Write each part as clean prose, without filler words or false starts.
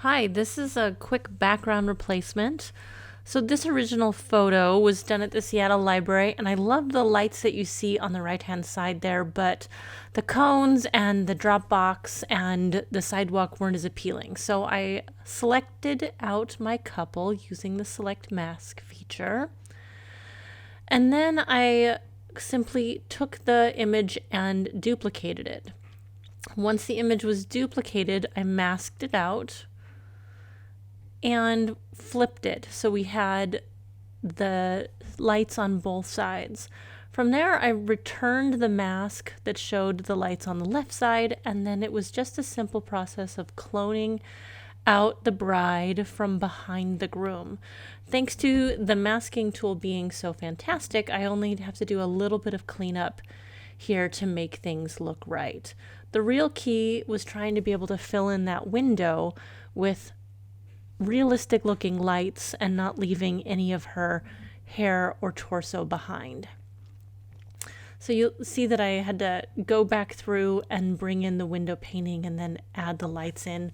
Hi, this is a quick background replacement. So this original photo was done at the Seattle Library, and I love the lights that you see on the right-hand side there, but the cones and the drop box and the sidewalk weren't as appealing. So I selected out my couple using the Select Mask feature. And then I simply took the image and duplicated it. Once the image was duplicated, I masked it out and flipped it so we had the lights on both sides. From there, I returned the mask that showed the lights on the left side, and then it was just a simple process of cloning out the bride from behind the groom. Thanks to the masking tool being so fantastic, I only have to do a little bit of cleanup here to make things look right. The real key was trying to be able to fill in that window with realistic looking lights and not leaving any of her hair or torso behind. So you'll see that I had to go back through and bring in the window painting and then add the lights in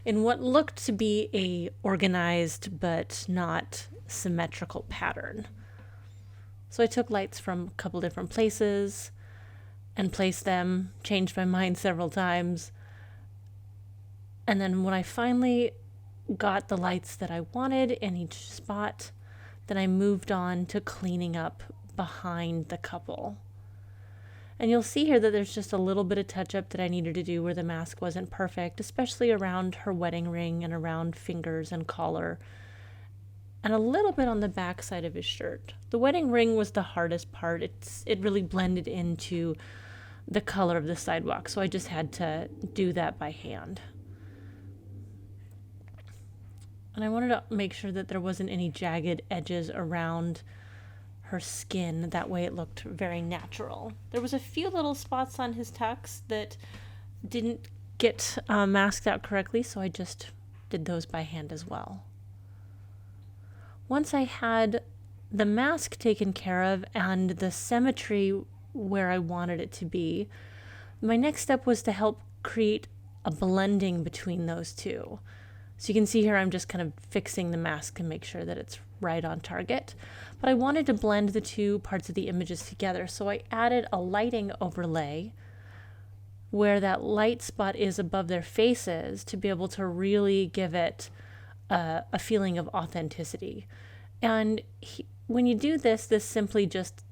what looked to be a organized but not symmetrical pattern. So I took lights from a couple different places and placed them, changed my mind several times. And then when I finally got the lights that I wanted in each spot, then I moved on to cleaning up behind the couple. And you'll see here that there's just a little bit of touch up that I needed to do where the mask wasn't perfect, especially around her wedding ring and around fingers and collar, and a little bit on the back side of his shirt. The wedding ring was the hardest part. It really blended into the color of the sidewalk, so I just had to do that by hand. And I wanted to make sure that there wasn't any jagged edges around her skin. That way it looked very natural. There was a few little spots on his tux that didn't get masked out correctly, so I just did those by hand as well. Once I had the mask taken care of and the symmetry where I wanted it to be, my next step was to help create a blending between those two. So you can see here I'm just kind of fixing the mask to make sure that it's right on target. But I wanted to blend the two parts of the images together, so I added a lighting overlay where that light spot is above their faces to be able to really give it a feeling of authenticity. And when you do this simply just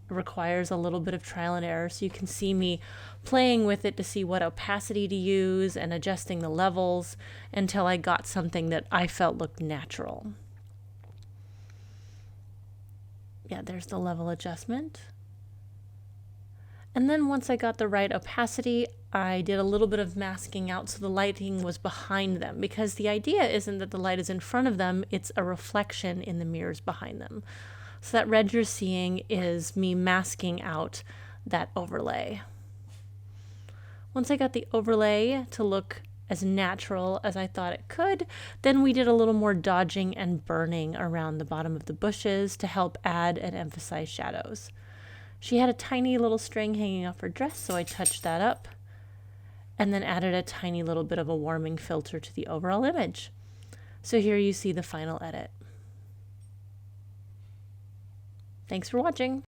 requires a little bit of trial and error, so you can see me playing with it to see what opacity to use and adjusting the levels until I got something that I felt looked natural. Yeah, there's the level adjustment. And then once I got the right opacity, I did a little bit of masking out so the lighting was behind them, because the idea isn't that the light is in front of them, it's a reflection in the mirrors behind them. So that red you're seeing is me masking out that overlay. Once I got the overlay to look as natural as I thought it could, then we did a little more dodging and burning around the bottom of the bushes to help add and emphasize shadows. She had a tiny little string hanging off her dress, so I touched that up and then added a tiny little bit of a warming filter to the overall image. So here you see the final edit. Thanks for watching.